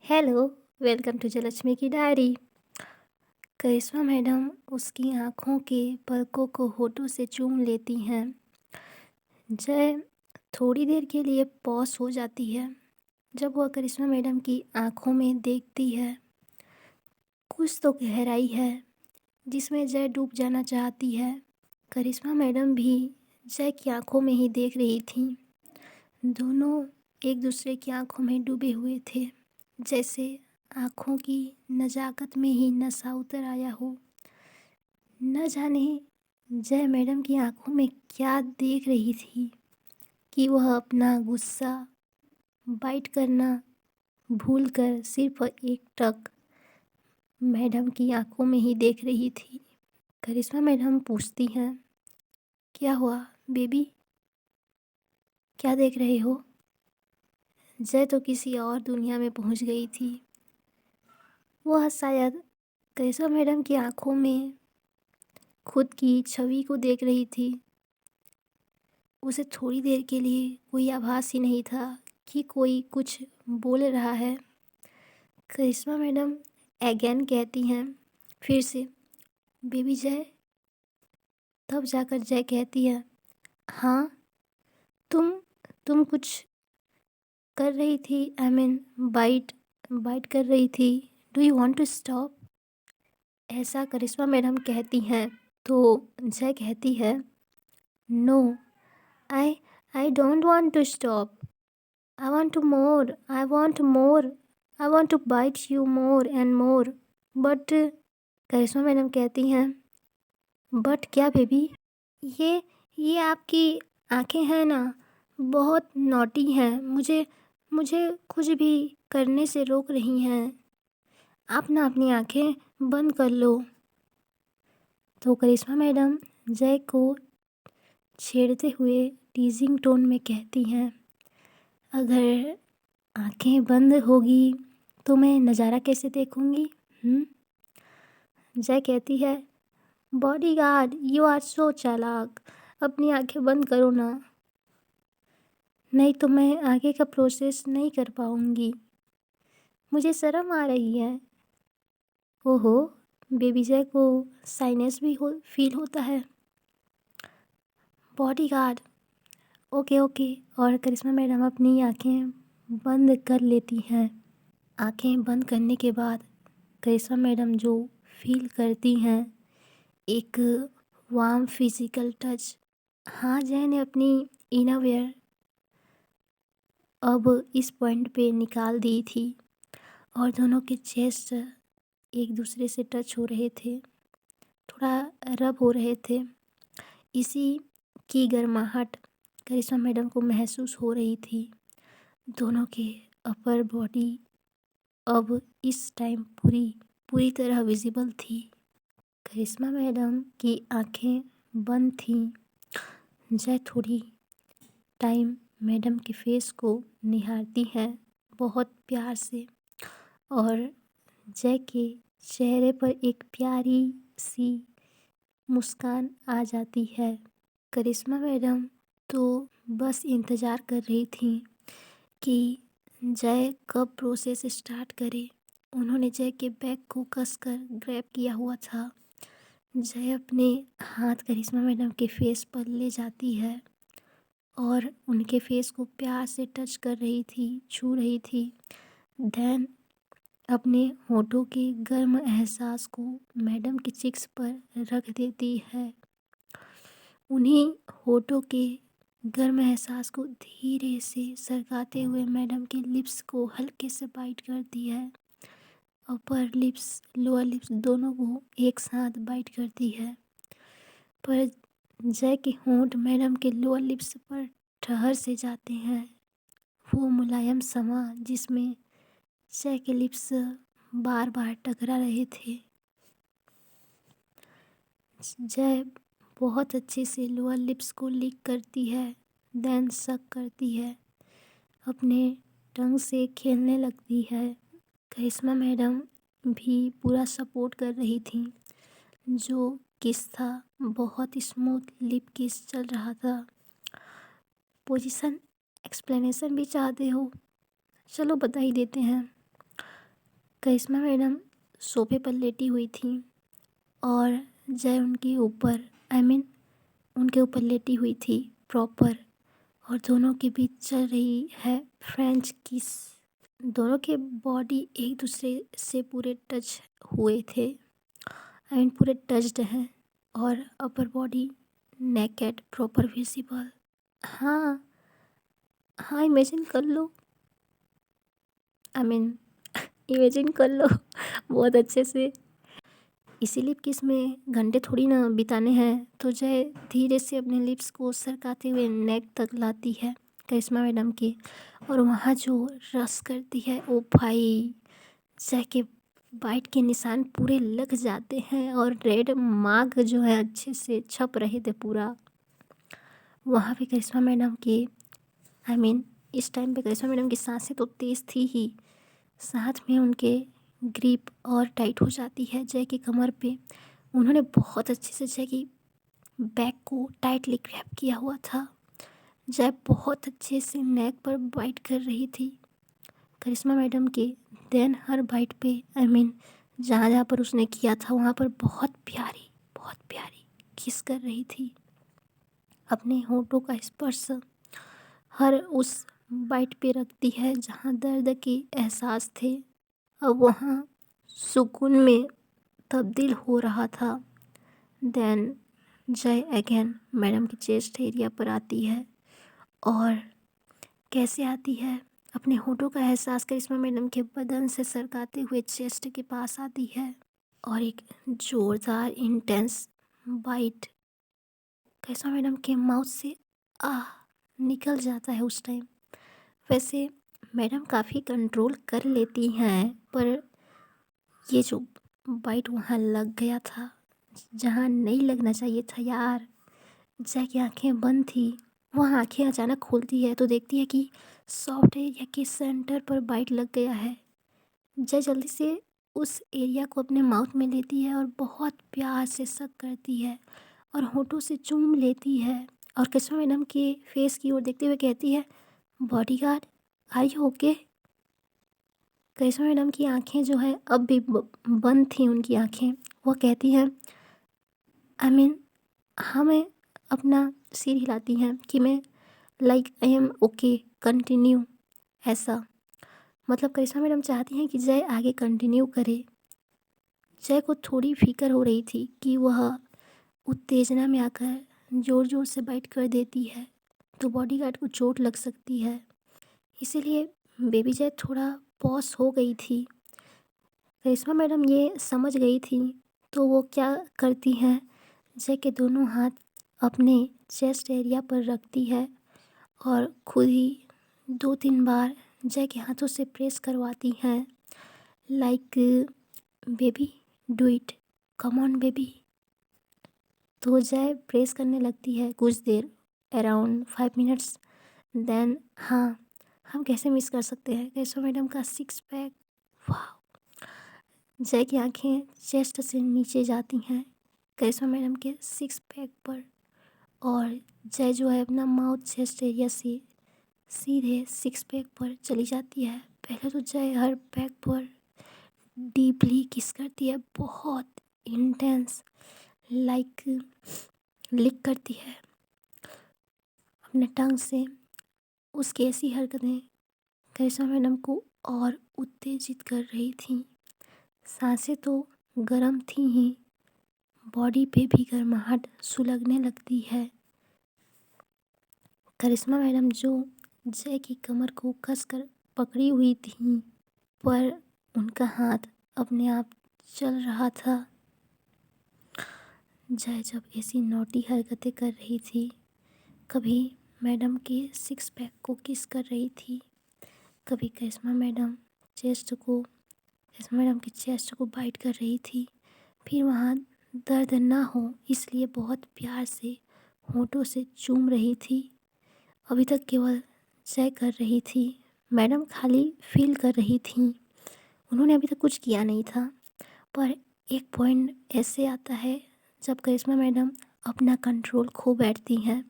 Hello, welcome to Jayalakshmi की diary. करिश्मा madam उसकी आँखों के पलकों को होठों से चूम लेती हैं। जय थोड़ी देर के लिए पॉज़ हो जाती है। जब वह करिश्मा मैडम की आँखों में देखती है, कुछ तो गहराई है जिसमें जय डूब जाना चाहती है। करिश्मा मैडम भी जय की आँखों में ही देख रही थीं। दोनों एक दूसरे की आँखों में डूबे हुए थे, जैसे आँखों की नज़ाकत में ही नशा उतर आया हो। न जाने जय मैडम की आँखों में क्या देख रही थी कि वह अपना गुस्सा बाइट करना भूलकर सिर्फ एकटक मैडम की आँखों में ही देख रही थी। करिश्मा मैडम पूछती हैं, क्या हुआ बेबी, क्या देख रहे हो? जय तो किसी और दुनिया में पहुंच गई थी। वह शायद करिश्मा मैडम की आँखों में खुद की छवि को देख रही थी। उसे थोड़ी देर के लिए कोई आभास ही नहीं था कि कोई कुछ बोल रहा है। करिश्मा मैडम अगेन कहती हैं फिर से, बेबी जय। तब जाकर जय कहती है, हाँ तुम तुम कुछ कर रही थी, आई मीन बाइट बाइट कर रही थी। Do you want to stop? ऐसा करिश्मा मैडम कहती हैं तो जय कहती है, no, I I don't want to stop. I want to more. I want more. I want to bite you more and more. But Karishma madam कहती हैं, बट क्या baby? ये ये आपकी आंखें हैं ना, बहुत नॉटी हैं। मुझे मुझे कुछ भी करने से रोक रही हैं। आप ना अपनी आंखें बंद कर लो। तो करिश्मा मैडम जय को छेड़ते हुए टीजिंग टोन में कहती हैं, अगर आंखें बंद होगी तो मैं नज़ारा कैसे देखूंगी? जय कहती है, बॉडीगार्ड यू आर सो चालाक, अपनी आंखें बंद करो ना, नहीं तो मैं आगे का प्रोसेस नहीं कर पाऊंगी। मुझे शर्म आ रही है। ओहो, बेबी जय को साइनेस भी फील होता है। Bodyguard, okay okay. और करिश्मा मैडम अपनी आंखें बंद कर लेती हैं। आंखें बंद करने के बाद करिश्मा मैडम जो फील करती हैं, एक वार्म फिजिकल टच। हाँ, जय ने अपनी इनरवियर अब इस पॉइंट पे निकाल दी थी और दोनों के चेस्ट एक दूसरे से टच हो रहे थे, थोड़ा रब हो रहे थे। इसी की गर्माहट करिश्मा मैडम को महसूस हो रही थी। दोनों के अपर बॉडी अब इस टाइम पूरी पूरी तरह विजिबल थी। करिश्मा मैडम की आंखें बंद थीं। जय थोड़ी टाइम मैडम के फेस को निहारती हैं बहुत प्यार से, और जय के चेहरे पर एक प्यारी सी मुस्कान आ जाती है। करिश्मा मैडम तो बस इंतज़ार कर रही थी कि जय कब प्रोसेस स्टार्ट करे। उन्होंने जय के बैग को कसकर ग्रैब किया हुआ था। जय अपने हाथ करिश्मा मैडम के फेस पर ले जाती है और उनके फेस को प्यार से टच कर रही थी, छू रही थी। देन अपने होठों के गर्म एहसास को मैडम की चिक्स पर रख देती है। उन्हीं होठों के गर्म एहसास को धीरे से सरकाते हुए मैडम के लिप्स को हल्के से बाइट करती है। अपर लिप्स लोअर लिप्स दोनों को एक साथ बाइट करती है, पर जय के होंठ मैडम के लोअर लिप्स पर ठहर से जाते हैं। वो मुलायम समा जिसमें जय के लिप्स बार बार टकरा रहे थे। जय बहुत अच्छे से लोअर लिप्स को लिक करती है, देन सक करती है, अपने टंग से खेलने लगती है। करिश्मा मैडम भी पूरा सपोर्ट कर रही थी। जो किस था बहुत स्मूथ लिप किस चल रहा था। पोजीशन एक्सप्लेनेशन भी चाहते हो? चलो बता ही देते हैं। करिश्मा मैडम सोफे पर लेटी हुई थी और जय उनके ऊपर उनके ऊपर लेटी हुई थी प्रॉपर। और दोनों के बीच चल रही है फ्रेंच किस। दोनों के बॉडी एक दूसरे से पूरे टच हुए थे। पूरे टच्ड हैं और upper body naked proper visible. हाँ हाँ, इमेजिन कर लो। आई मीन इमेजिन कर लो बहुत अच्छे से। इसी लिप किस में घंटे थोड़ी ना बिताने हैं, तो जय धीरे से अपने लिप्स को सरकाते हुए नेक तक लाती है करिश्मा मैडम के। और वहाँ जो रस करती है ओ भाई, जय के बाइट के निशान पूरे लग जाते हैं और रेड मार्क जो है अच्छे से छप रहे थे पूरा। वहाँ पे करिश्मा मैडम के इस टाइम पे करिश्मा मैडम की सांसें तो तेज़ थी ही, साथ में उनके ग्रिप और टाइट हो जाती है जय की कमर पे। उन्होंने बहुत अच्छे से जय की बैक को टाइटली ग्रैब किया हुआ था। जय बहुत अच्छे से नेक पर बाइट कर रही थी करिश्मा मैडम के। देन हर बाइट पे जहाँ जहाँ पर उसने किया था वहाँ पर बहुत प्यारी किस कर रही थी। अपने होठों का स्पर्श हर उस बाइट पे रखती है जहाँ दर्द के एहसास थे। अब वहाँ सुकून में तब्दील हो रहा था। देन जय अगेन मैडम की चेस्ट एरिया पर आती है और कैसे आती है, अपने होठों का एहसास करिश्मा मैडम के बदन से सरकाते हुए चेस्ट के पास आती है और एक ज़ोरदार इंटेंस बाइट करिश्मा मैडम के माउथ से निकल जाता है उस टाइम। वैसे मैडम काफ़ी कंट्रोल कर लेती हैं, पर ये जो बाइट वहाँ लग गया था जहाँ नहीं लगना चाहिए था यार। जय की आंखें बंद थी, वह आंखें अचानक खोलती है तो देखती है कि सॉफ्ट एरिया के सेंटर पर बाइट लग गया है। जय जल्दी से उस एरिया को अपने माउथ में लेती है और बहुत प्यार से सक करती है और होठों से चूम लेती है और करिश्मा मैडम के फेस की ओर देखते हुए कहती है, bodyguard are you okay. Karishma madam की आंखें जो है अब भी बंद थी उनकी आंखें। वो कहती हैं हाँ, मैं अपना सिर हिलाती हैं कि मैं like I am okay continue. ऐसा मतलब करिश्मा मैडम चाहती हैं कि जय आगे कंटिन्यू करे। जय को थोड़ी फिक्र हो रही थी कि वह उत्तेजना में आकर ज़ोर ज़ोर से बाइट कर देती है तो बॉडीगार्ड को चोट लग सकती है। इसीलिए बेबी जय थोड़ा पॉज हो गई थी। करिश्मा मैडम ये समझ गई थी तो वो क्या करती हैं, जय के दोनों हाथ अपने चेस्ट एरिया पर रखती है और खुद ही 2-3 बार जय के हाथों से प्रेस करवाती हैं like baby do it, come on baby. तो जय प्रेस करने लगती है कुछ देर, अराउंड 5 मिनट्स। देन हाँ, हम कैसे मिस कर सकते हैं करिश्मा मैडम का सिक्स पैक। वाह। जय की आंखें चेस्ट से नीचे जाती हैं करिश्मा मैडम के सिक्स पैक पर और जय जो है अपना माउथ चेस्ट एरिया से सीधे सिक्स पैक पर चली जाती है। पहले तो जय हर पैक पर डीपली किस करती है, बहुत इंटेंस लाइक लिक करती है अपने टंग से। उसकी ऐसी हरकतें करिश्मा मैडम को और उत्तेजित कर रही थी। सांसें तो गर्म थी ही, बॉडी पे भी गर्माहट सुलगने लगती है। करिश्मा मैडम जो जय की कमर को कसकर पकड़ी हुई थी, पर उनका हाथ अपने आप चल रहा था। जय जब ऐसी नौटी हरकतें कर रही थी, कभी मैडम के सिक्स पैक को किस कर रही थी, कभी करिश्मा मैडम की चेस्ट को बाइट कर रही थी। फिर वहाँ दर्द ना हो इसलिए बहुत प्यार से होठों से चूम रही थी। अभी तक केवल जय कर रही थी, मैडम खाली फील कर रही थी। उन्होंने अभी तक कुछ किया नहीं था। पर एक पॉइंट ऐसे आता है जब करिश्मा मैडम अपना कंट्रोल खो बैठती हैं।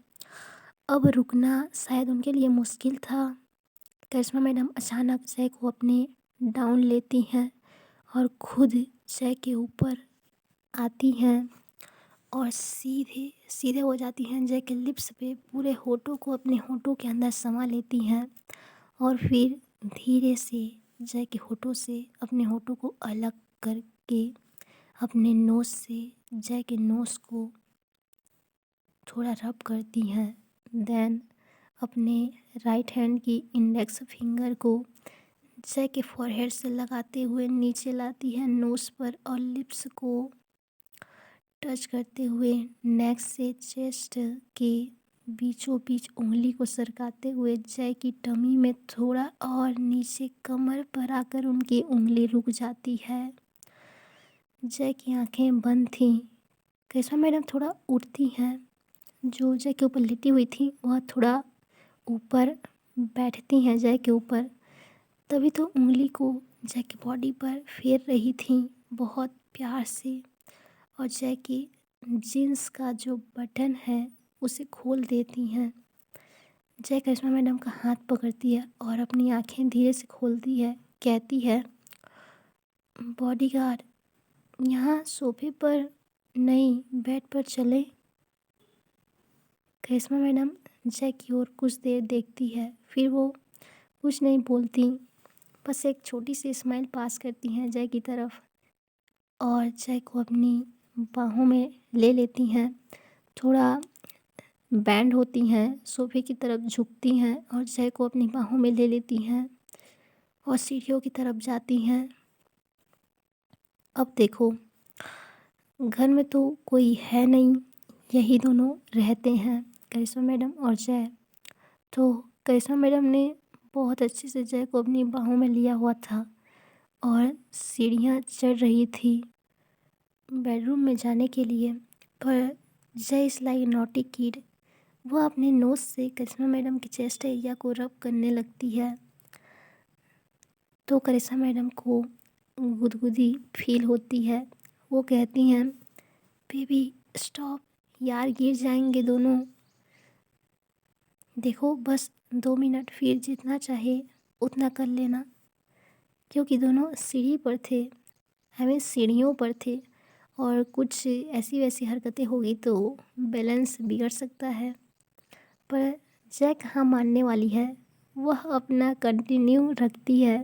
अब रुकना शायद उनके लिए मुश्किल था। करिश्मा मैडम अचानक जय को अपने डाउन लेती हैं और खुद जय के ऊपर आती हैं और सीधे सीधे हो जाती हैं जय के लिप्स पे, पूरे होठों को अपने होठों के अंदर समा लेती हैं और फिर धीरे से जय के होठों से अपने होठों को अलग करके अपने नोज़ से जय के नोज़ को थोड़ा रब करती हैं। देन अपने राइट हैंड की इंडेक्स फिंगर को जय के फॉरहेड से लगाते हुए नीचे लाती है नोज़ पर और लिप्स को टच करते हुए नेक से चेस्ट के बीचों बीच उंगली को सरकाते हुए जय की टमी में थोड़ा और नीचे कमर पर आकर उनकी उंगली रुक जाती है। जय की आंखें बंद थीं। करिश्मा मैडम थोड़ा उठती हैं। जो जय के ऊपर लेटी हुई थी वह थोड़ा ऊपर बैठती हैं जय के ऊपर। तभी तो उंगली को जय की बॉडी पर फेर रही थी बहुत प्यार से और जय की जीन्स का जो बटन है उसे खोल देती हैं। जय करिश्मा मैडम का हाथ पकड़ती है और अपनी आंखें धीरे से खोलती है। कहती है, बॉडीगार्ड, यहाँ सोफे पर नहीं, बेड पर चले। करिश्मा मैडम जय की ओर कुछ देर देखती है, फिर वो कुछ नहीं बोलती, बस एक छोटी सी स्माइल पास करती हैं जय की तरफ और जय को अपनी बाहों में ले लेती हैं। थोड़ा बैंड होती हैं, सोफे की तरफ झुकती हैं और जय को अपनी बाहों में ले लेती हैं और सीढ़ियों की तरफ जाती हैं। अब देखो, घर में तो कोई है नहीं, यही दोनों रहते हैं, करिश्मा मैडम और जय। तो करिश्मा मैडम ने बहुत अच्छे से जय को अपनी बाहों में लिया हुआ था और सीढ़ियाँ चढ़ रही थी बेडरूम में जाने के लिए, पर जय इज़ लाइक नॉटी किड। वह अपने नोज़ से करिश्मा मैडम की चेस्ट एरिया को रब करने लगती है तो करिश्मा मैडम को गुदगुदी फील होती है। वो कहती हैं, बेबी स्टॉप यार, गिर जाएंगे दोनों। देखो बस 2 मिनट, फिर जितना चाहे उतना कर लेना। क्योंकि दोनों सीढ़ी पर थे, हमें सीढ़ियों पर थे और कुछ ऐसी वैसी हरकतें होगी तो बैलेंस बिगड़ सकता है। पर जय कहाँ मानने वाली है, वह अपना कंटिन्यू रखती है।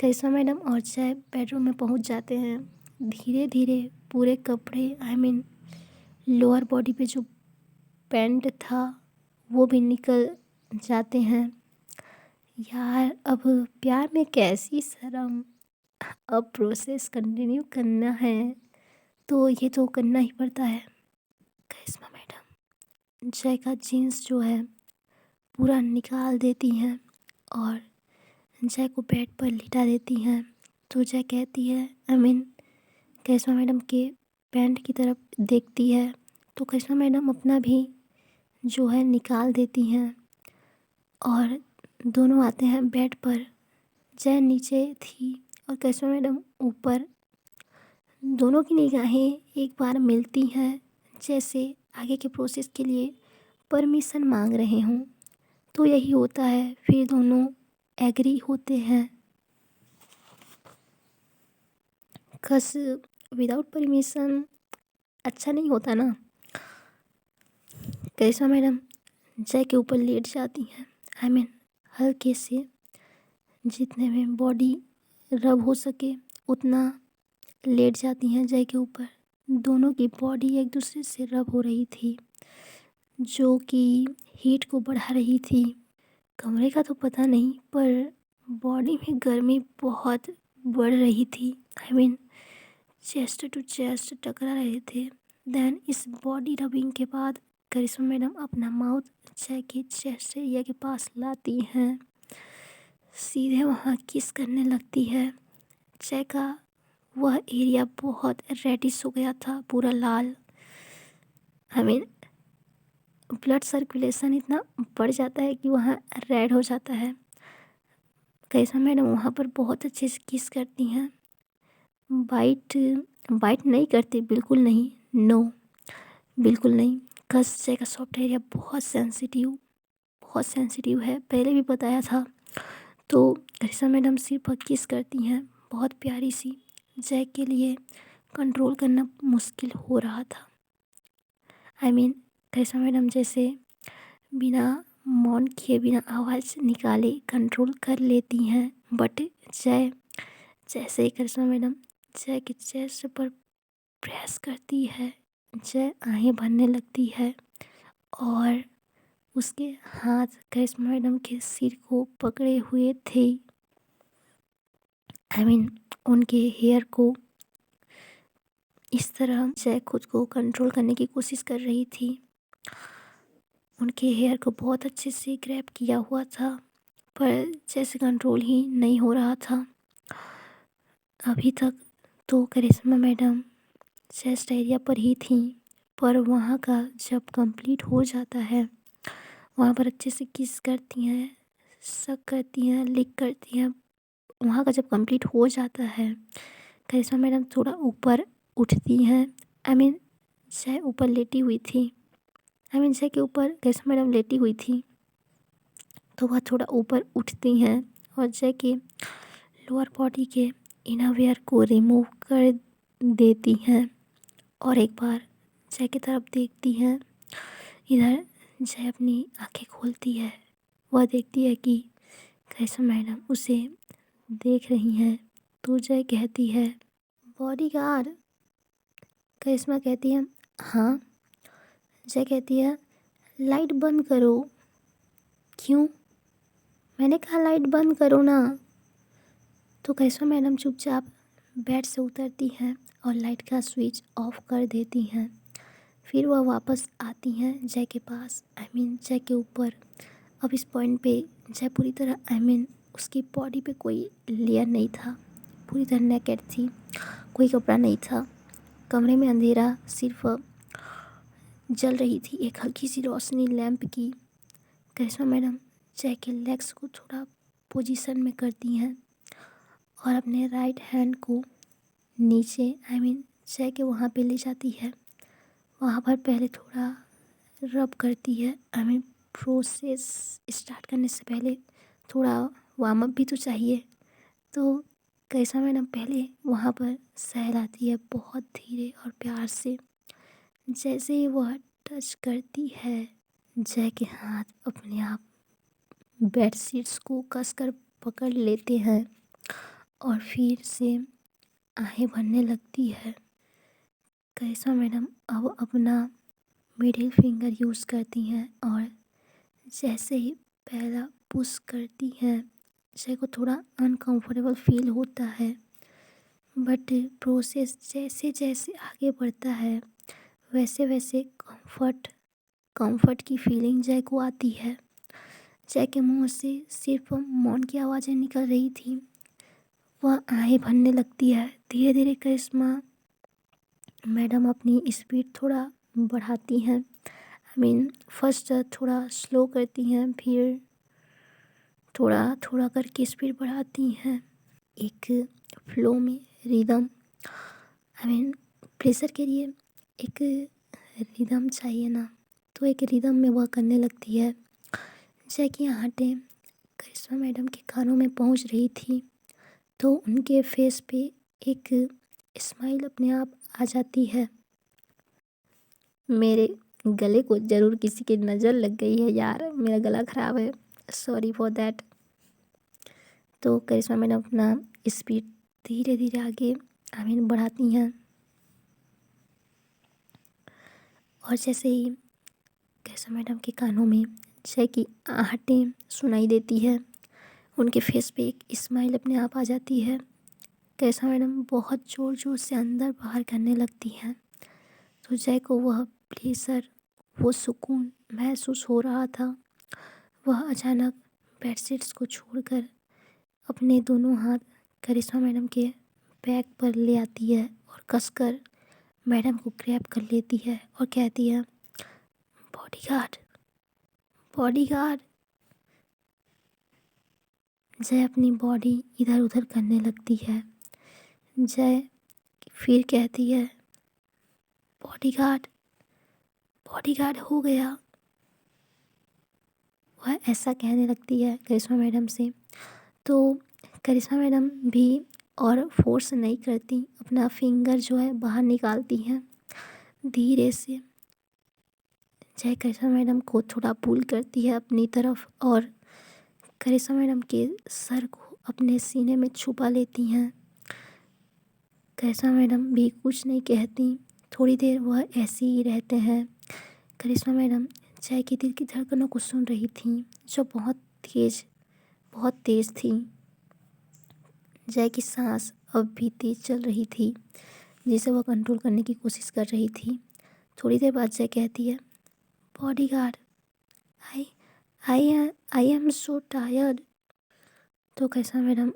करिश्मा मैडम और जय बेडरूम में पहुंच जाते हैं। धीरे धीरे पूरे कपड़े लोअर बॉडी पे जो पैंट था वो भी निकल जाते हैं। यार अब प्यार में कैसी शर्म, अब प्रोसेस कंटिन्यू करना है तो ये तो करना ही पड़ता है। करिश्मा मैडम जय का जीन्स जो है पूरा निकाल देती हैं और जय को बेड पर लिटा देती हैं। तो जय कहती है, करिश्मा मैडम के पैंट की तरफ देखती है तो करिश्मा मैडम अपना भी जो है निकाल देती हैं और दोनों आते हैं बेड पर। जय नीचे थी और करिश्मा मैडम ऊपर। दोनों की निगाहें एक बार मिलती हैं, जैसे आगे के प्रोसेस के लिए परमिशन मांग रहे हों। तो यही होता है, फिर दोनों एग्री होते हैं। कस विदाउट परमिशन अच्छा नहीं होता ना। करिश्मा मैडम जय के ऊपर लेट जाती हैं, हल्के से, जितने में बॉडी रब हो सके उतना लेट जाती हैं जय के ऊपर। दोनों की बॉडी एक दूसरे से रब हो रही थी जो कि हीट को बढ़ा रही थी। कमरे का तो पता नहीं, पर बॉडी में गर्मी बहुत बढ़ रही थी। चेस्ट टू चेस्ट टकरा रहे थे। देन इस बॉडी रबिंग के बाद करिश्मा मैडम अपना माउथ जय के चेस्ट एरिया के पास लाती हैं, सीधे वहाँ किस करने लगती है। जय का वह एरिया बहुत रेडिश हो गया था, पूरा लाल। ब्लड सर्कुलेशन इतना बढ़ जाता है कि वहाँ रेड हो जाता है। करिश्मा मैडम वहाँ पर बहुत अच्छे से किस करती हैं। बाइट बाइट नहीं करती, बिल्कुल नहीं, नो, बिल्कुल नहीं। कस जय का सॉफ्ट एरिया बहुत सेंसिटिव है, पहले भी बताया था। तो करिश्मा मैडम सिर पर किस करती हैं, बहुत प्यारी सी। जय के लिए कंट्रोल करना मुश्किल हो रहा था। करिश्मा मैडम जैसे बिना मौन किए, बिना आवाज़ निकाले कंट्रोल कर लेती हैं, बट जय, जैसे ही करिश्मा मैडम जय के चेस्ट पर प्रेस करती है, जय आहें भरने लगती है और उसके हाथ करिश्मा मैडम के सिर को पकड़े हुए थे। उनके हेयर को इस तरह जय खुद को कंट्रोल करने की कोशिश कर रही थी। उनके हेयर को बहुत अच्छे से ग्रैब किया हुआ था, पर जैसे कंट्रोल ही नहीं हो रहा था। अभी तक तो करिश्मा मैडम चेस्ट एरिया पर ही थी, पर वहाँ का जब कंप्लीट हो जाता है, वहाँ पर अच्छे से किस करती हैं, सक करती हैं, लिक करती हैं। वहाँ का जब कंप्लीट हो जाता है, करिश्मा मैडम थोड़ा ऊपर उठती हैं। जय ऊपर लेटी हुई थी। जय के ऊपर करिश्मा मैडम लेटी हुई थी, तो वह थोड़ा ऊपर उठती हैं और जय के लोअर बॉडी के इनरवियर को रिमूव कर देती हैं और एक बार जय की तरफ देखती हैं। इधर जय अपनी आंखें खोलती है। वह देखती है कि करिश्मा मैडम उसे देख रही हैं, तो जय कहती है, बॉडीगार्ड। करिश्मा कहती है, हाँ। जय कहती है, लाइट बंद करो। क्यों? मैंने कहा लाइट बंद करो ना। तो करिश्मा मैडम चुपचाप बेड से उतरती हैं और लाइट का स्विच ऑफ कर देती हैं। फिर वह वापस आती हैं जय के पास, जय के ऊपर। अब इस पॉइंट पे जय पूरी तरह उसकी बॉडी पे कोई लेयर नहीं था, पूरी तरह नेकेड थी, कोई कपड़ा नहीं था। कमरे में अंधेरा सिर्फ जल रही थी एक हल्की सी रोशनी लैंप की। करिश्मा मैडम जय के लेग्स को थोड़ा पोजीशन में करती हैं और अपने राइट हैंड को नीचे जय के वहाँ पे ले जाती है। वहाँ पर पहले थोड़ा रब करती है। प्रोसेस स्टार्ट करने से पहले थोड़ा वार्म अप भी तो चाहिए। तो करिश्मा मैडम पहले वहाँ पर सहलाती है बहुत धीरे और प्यार से। जैसे ही वह टच करती है, जय के हाथ अपने आप बेड शीट्स को कसकर पकड़ लेते हैं और फिर से आहें भरने लगती है। करिश्मा मैडम अब अपना मिडिल फिंगर यूज़ करती हैं और जैसे ही पहला पुश करती हैं, जय को थोड़ा अनकंफर्टेबल फील होता है, बट प्रोसेस जैसे जैसे आगे बढ़ता है, वैसे वैसे कंफर्ट की फीलिंग जय को आती है। जय के मुंह से सिर्फ मौन की आवाज़ें निकल रही थी। वह आहें भरने लगती है। धीरे धीरे करिश्मा मैडम अपनी स्पीड थोड़ा बढ़ाती हैं। फर्स्ट थोड़ा स्लो करती हैं, फिर थोड़ा थोड़ा करके स्पीड बढ़ाती हैं। एक फ्लो में रिदम, प्रेशर के लिए एक रिदम चाहिए ना, तो एक रिदम में वह करने लगती है। जय की आहटें करिश्मा मैडम के कानों में पहुंच रही थी, तो उनके फेस पे एक स्माइल अपने आप आ जाती है। मेरे गले को ज़रूर किसी की नज़र लग गई है यार, मेरा गला ख़राब है, सॉरी फॉर दैट। तो करिश्मा मैडम अपना स्पीड धीरे धीरे आगे बढ़ाती हैं और जैसे ही करिश्मा मैडम के कानों में जय की आहटें सुनाई देती है, उनके फेस पे एक स्माइल अपने आप आ जाती है। करिश्मा मैडम बहुत ज़ोर ज़ोर से अंदर बाहर करने लगती हैं, तो जय को वह प्लेजर, वो सुकून महसूस हो रहा था। वह अचानक बेडशीट्स को छोड़कर अपने दोनों हाथ करिश्मा मैडम के बैक पर ले आती है और कसकर मैडम को ग्रैब कर लेती है और कहती है, बॉडीगार्ड, बॉडीगार्ड। जय अपनी बॉडी इधर उधर करने लगती है। जय फिर कहती है, बॉडीगार्ड, बॉडीगार्ड हो गया। वह ऐसा कहने लगती है करिश्मा मैडम से, तो करिश्मा मैडम भी और फोर्स नहीं करती, अपना फिंगर जो है बाहर निकालती हैं धीरे से। जय करिश्मा मैडम को थोड़ा पुल करती है अपनी तरफ और करिश्मा मैडम के सर को अपने सीने में छुपा लेती हैं। करिश्मा मैडम भी कुछ नहीं कहती। थोड़ी देर वह ऐसे ही रहते हैं। करिश्मा मैडम जय के दिल की धड़कनों को सुन रही थीं, जो बहुत तेज़ थी। जय की सांस अब भी तेज़ चल रही थी, जिसे वह कंट्रोल करने की कोशिश कर रही थी। थोड़ी देर बाद जय कहती है, bodyguard, I I am so tired. तो करिश्मा मैडम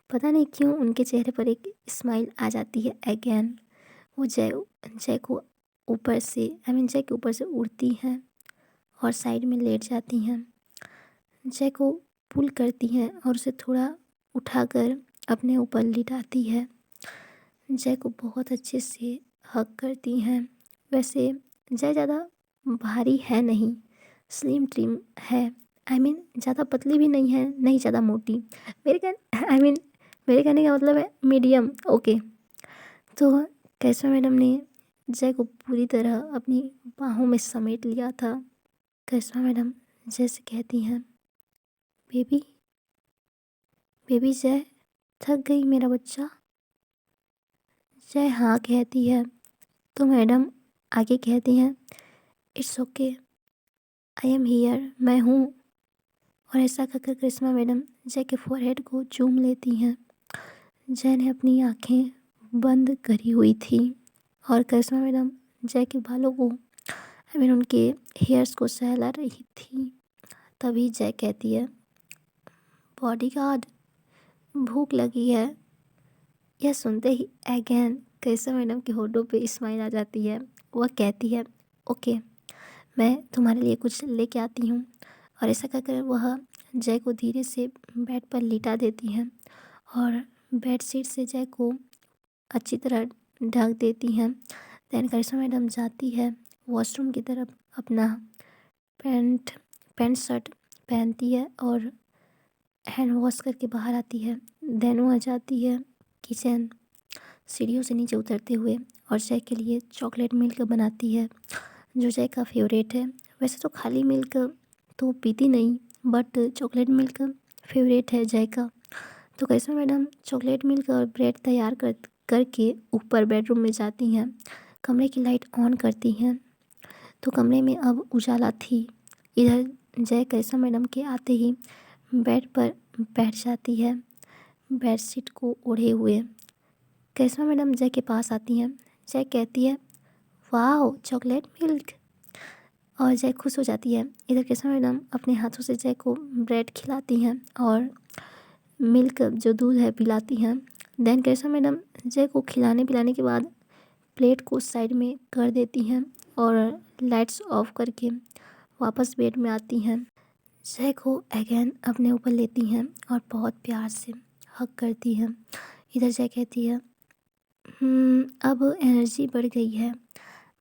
पता नहीं क्यों उनके चेहरे पर एक स्माइल आ जाती है अगेन। वो जय को ऊपर से जय के ऊपर से उड़ती हैं और साइड में लेट जाती हैं। जय को पुल करती हैं और उसे थोड़ा उठाकर अपने ऊपर लिटाती है। जय को बहुत अच्छे से हग करती हैं। वैसे जय ज़्यादा भारी है नहीं, स्लिम ट्रिम है। ज़्यादा पतली भी नहीं है, नहीं ज़्यादा मोटी। मेरे कहने का मतलब है मीडियम। ओके। तो करिश्मा मैडम ने जय को पूरी तरह अपनी बाहों में समेट लिया था। करिश्मा मैडम जय से कहती हैं, बेबी बेबी जय, थक गई मेरा बच्चा? जय हाँ कहती है। तो मैडम आगे कहती हैं, it's okay, I am here, मैं हूँ। और ऐसा कहकर करिश्मा मैडम जय के फोरहेड को चूम लेती हैं। जय ने अपनी आंखें बंद करी हुई थी और करिश्मा मैडम जय के बालों को उनके हेयर्स को सहला रही थी। तभी जय कहती है, बॉडीगार्ड, भूख लगी है। यह सुनते ही अगेन करिश्मा मैडम के होठों पे स्माइल आ जाती है। वह कहती है, ओके, मैं तुम्हारे लिए कुछ लेके आती हूँ। और ऐसा कहकर वह जय को धीरे से बेड पर लिटा देती हैं और बेडशीट से जय को अच्छी तरह ढक देती हैं। देन करिश्मा मैडम जाती है वॉशरूम की तरफ, अपना पैंट शर्ट पहनती है और हैंड वॉश करके बाहर आती है। देन वह जाती है किचन, सीढ़ियों से नीचे उतरते हुए और जय के लिए चॉकलेट मिल्क बनाती है, जो जय का फेवरेट है। वैसे तो खाली मिल्क तो पीती नहीं, बट चॉकलेट मिल्क फेवरेट है जय का। तो करिश्मा मैडम चॉकलेट मिल्क और ब्रेड तैयार करके ऊपर बेडरूम में जाती हैं। कमरे की लाइट ऑन करती हैं तो कमरे में अब उजाला थी। इधर जय करिश्मा मैडम के आते ही बेड पर बैठ जाती है, बेडशीट को ओढ़े हुए। करिश्मा मैडम जय के पास आती हैं। जय कहती है, वाह, चॉकलेट मिल्क। और जय खुश हो जाती है। इधर करिश्मा मैडम अपने हाथों से जय को ब्रेड खिलाती हैं और मिल्क जो दूध है पिलाती हैं। देन करिश्मा मैडम जय को खिलाने पिलाने के बाद प्लेट को साइड में कर देती हैं और लाइट्स ऑफ करके वापस बेड में आती हैं। जय को अगेन अपने ऊपर लेती हैं और बहुत प्यार से हग करती हैं। इधर जय कहती है, अब एनर्जी बढ़ गई है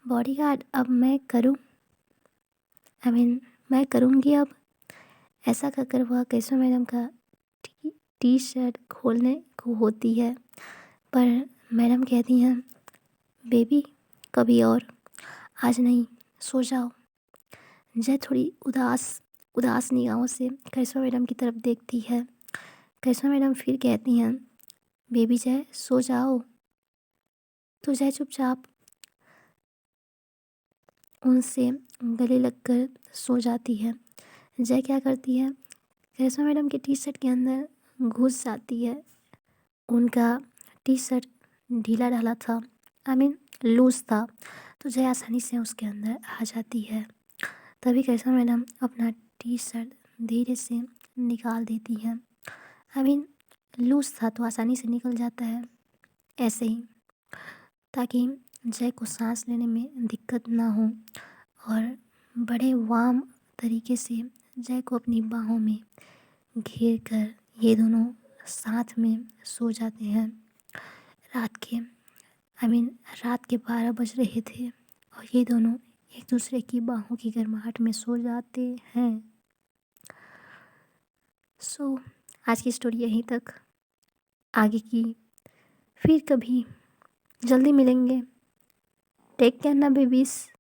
बॉडीगार्ड, अब मैं करूँ, मैं करूँगी अब। ऐसा कहकर वह करिश्मा मैडम का टी शर्ट खोलने को होती है, पर मैडम कहती हैं, बेबी कभी और, आज नहीं, सो जाओ। जय थोड़ी उदास निगाहों से करिश्मा मैडम की तरफ देखती है। करिश्मा मैडम फिर कहती हैं, बेबी जय सो जाओ। तो जय चुपचाप उनसे गले लगकर सो जाती है। जय क्या करती है, करिश्मा मैडम के टी शर्ट के अंदर घुस जाती है। उनका टी शर्ट ढीला ढाला था, लूज था, तो जय आसानी से उसके अंदर आ जाती है। तभी करिश्मा मैडम अपना टी शर्ट धीरे से निकाल देती हैं। लूज था तो आसानी से निकल जाता है, ऐसे ही, ताकि जय को सांस लेने में दिक्कत ना हो। और बड़े वार्म तरीके से जय को अपनी बाहों में घेर कर ये दोनों साथ में सो जाते हैं। रात के रात के 12 बज रहे थे और ये दोनों एक दूसरे की बाहों की गर्माहट में सो जाते हैं। आज की स्टोरी यहीं तक। आगे की। फिर कभी जल्दी मिलेंगे। टेक केयर ना बेबीज़।